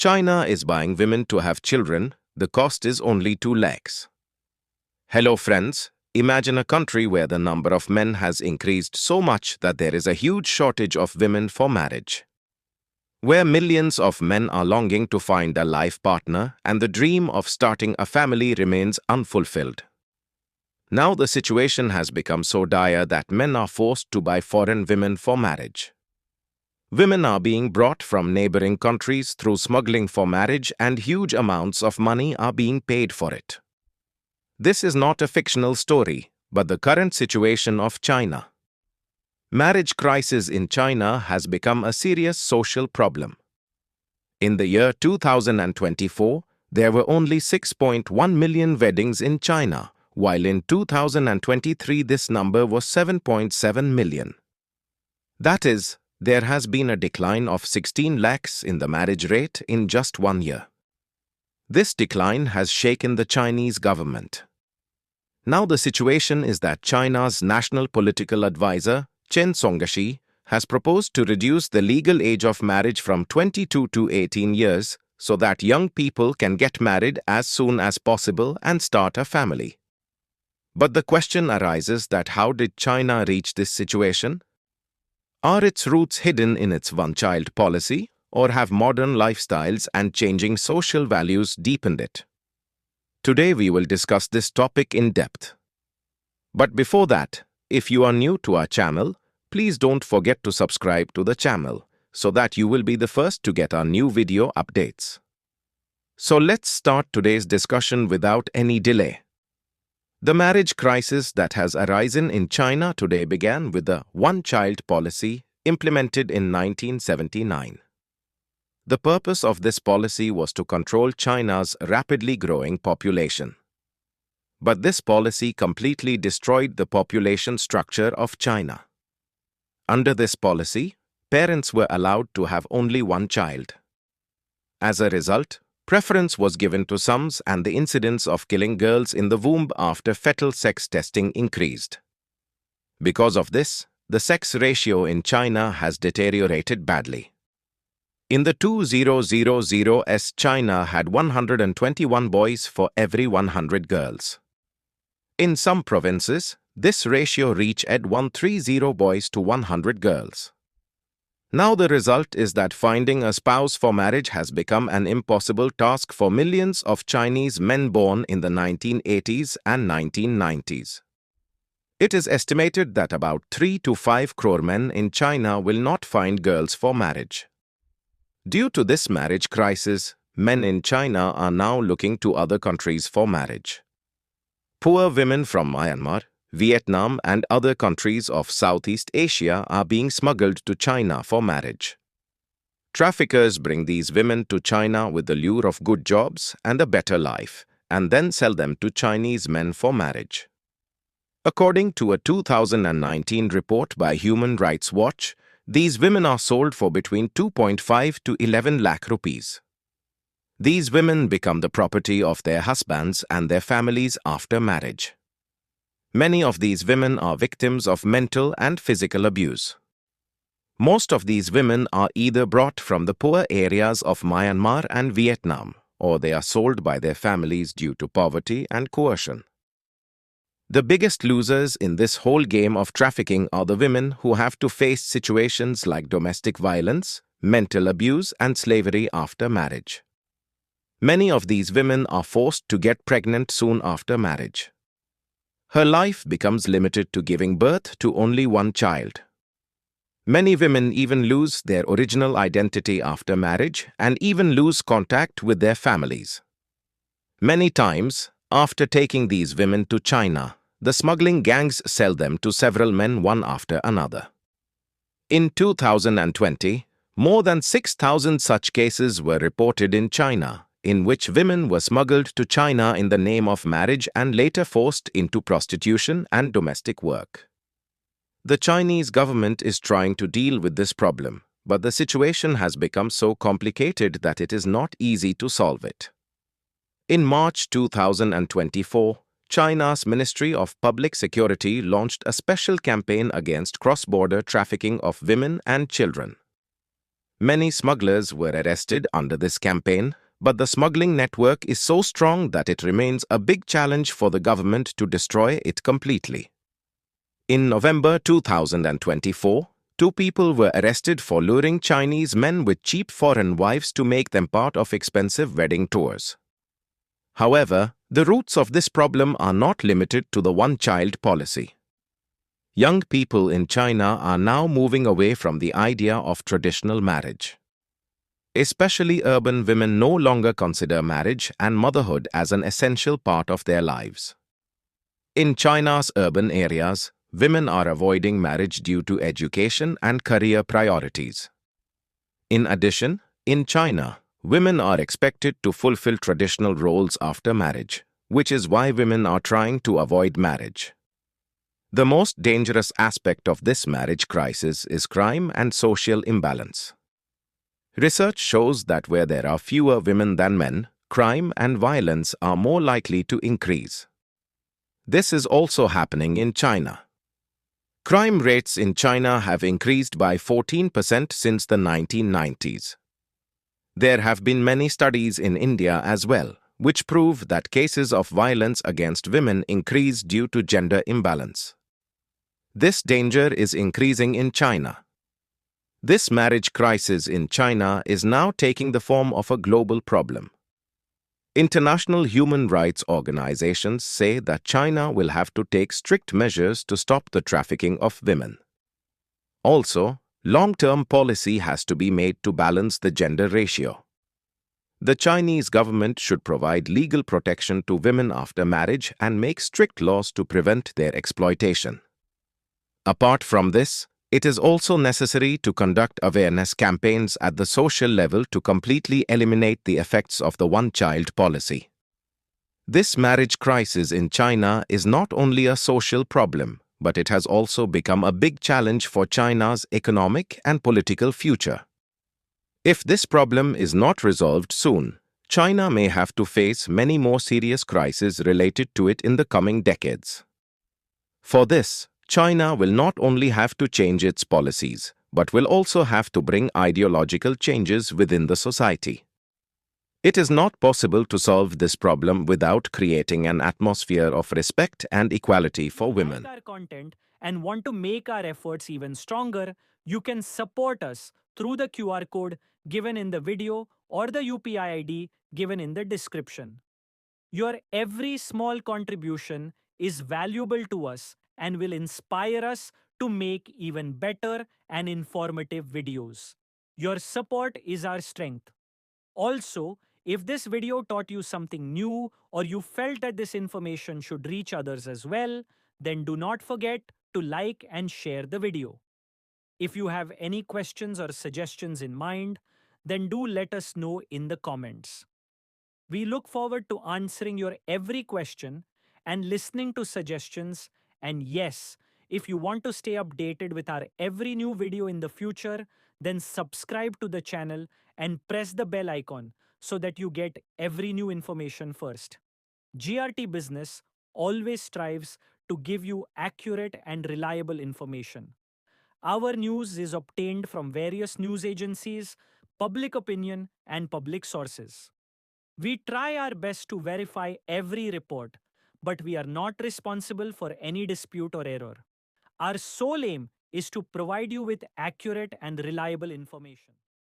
China is buying women to have children. The cost is only 2 lakhs. Hello friends, imagine a country where the number of men has increased so much that there is a huge shortage of women for marriage. Where millions of men are longing to find a life partner and the dream of starting a family remains unfulfilled. Now the situation has become so dire that men are forced to buy foreign women for marriage. Women are being brought from neighboring countries through smuggling for marriage, and huge amounts of money are being paid for it. This is not a fictional story, but the current situation of China. Marriage crisis in China has become a serious social problem. In the year 2024, there were only 6.1 million weddings in China, while in 2023 this number was 7.7 million. That is, there has been a decline of 16 lakhs in the marriage rate in just 1 year. This decline has shaken the Chinese government. Now the situation is that China's national political advisor, 𝐮𝐭𝐬, has proposed to reduce the legal age of marriage from 22 to 18 years so that young people can get married as soon as possible and start a family. But the question arises that how did China reach this situation? Are its roots hidden in its one-child policy, or have modern lifestyles and changing social values deepened it? Today we will discuss this topic in depth. But before that, if you are new to our channel, please don't forget to subscribe to the channel so that you will be the first to get our new video updates. So let's start today's discussion without any delay. The marriage crisis that has arisen in China today began with the one-child policy implemented in 1979. The purpose of this policy was to control China's rapidly growing population. But this policy completely destroyed the population structure of China. Under this policy, parents were allowed to have only one child. As a result, preference was given to sons, and the incidence of killing girls in the womb after fetal sex testing increased. Because of this, the sex ratio in China has deteriorated badly. In the 2000s, China had 121 boys for every 100 girls. In some provinces, this ratio reached 130 boys to 100 girls. Now the result is that finding a spouse for marriage has become an impossible task for millions of Chinese men born in the 1980s and 1990s. It is estimated that about 3 to 5 crore men in China will not find girls for marriage. Due to this marriage crisis, men in China are now looking to other countries for marriage. Poor women from Myanmar, Vietnam and other countries of Southeast Asia are being smuggled to China for marriage. Traffickers bring these women to China with the lure of good jobs and a better life, and then sell them to Chinese men for marriage. According to a 2019 report by Human Rights Watch, these women are sold for between 2.5 to 11 lakh rupees. These women become the property of their husbands and their families after marriage. Many of these women are victims of mental and physical abuse. Most of these women are either brought from the poor areas of Myanmar and Vietnam, or they are sold by their families due to poverty and coercion. The biggest losers in this whole game of trafficking are the women who have to face situations like domestic violence, mental abuse, and slavery after marriage. Many of these women are forced to get pregnant soon after marriage. Her life becomes limited to giving birth to only one child. Many women even lose their original identity after marriage and even lose contact with their families. Many times, after taking these women to China, the smuggling gangs sell them to several men one after another. In 2020, more than 6,000 such cases were reported in China, in which women were smuggled to China in the name of marriage and later forced into prostitution and domestic work. The Chinese government is trying to deal with this problem, but the situation has become so complicated that it is not easy to solve it. In March 2024, China's Ministry of Public Security launched a special campaign against cross-border trafficking of women and children. Many smugglers were arrested under this campaign, but the smuggling network is so strong that it remains a big challenge for the government to destroy it completely. In November 2024, two people were arrested for luring Chinese men with cheap foreign wives to make them part of expensive wedding tours. However, the roots of this problem are not limited to the one-child policy. Young people in China are now moving away from the idea of traditional marriage. Especially urban women no longer consider marriage and motherhood as an essential part of their lives. In China's urban areas, women are avoiding marriage due to education and career priorities. In addition, in China, women are expected to fulfill traditional roles after marriage, which is why women are trying to avoid marriage. The most dangerous aspect of this marriage crisis is crime and social imbalance. Research shows that where there are fewer women than men, crime and violence are more likely to increase. This is also happening in China. Crime rates in China have increased by 14% since the 1990s. There have been many studies in India as well, which prove that cases of violence against women increase due to gender imbalance. This danger is increasing in China. This marriage crisis in China is now taking the form of a global problem. International human rights organizations say that China will have to take strict measures to stop the trafficking of women. Also, long-term policy has to be made to balance the gender ratio. The Chinese government should provide legal protection to women after marriage and make strict laws to prevent their exploitation. Apart from this, it is also necessary to conduct awareness campaigns at the social level to completely eliminate the effects of the one-child policy. This marriage crisis in China is not only a social problem, but it has also become a big challenge for China's economic and political future. If this problem is not resolved soon, China may have to face many more serious crises related to it in the coming decades. For this, China will not only have to change its policies, but will also have to bring ideological changes within the society. It is not possible to solve this problem without creating an atmosphere of respect and equality for women. Like our content and want to make our efforts even stronger, you can support us through the QR code given in the video or the UPI ID given in the description. Your every small contribution is valuable to us and will inspire us to make even better and informative videos. Your support is our strength. Also, if this video taught you something new or you felt that this information should reach others as well, then do not forget to like and share the video. If you have any questions or suggestions in mind, then do let us know in the comments. We look forward to answering your every question and listening to suggestions. And yes, if you want to stay updated with our every new video in the future, then subscribe to the channel and press the bell icon so that you get every new information first. GRT Business always strives to give you accurate and reliable information. Our news is obtained from various news agencies, public opinion, and public sources. We try our best to verify every report, but we are not responsible for any dispute or error. Our sole aim is to provide you with accurate and reliable information.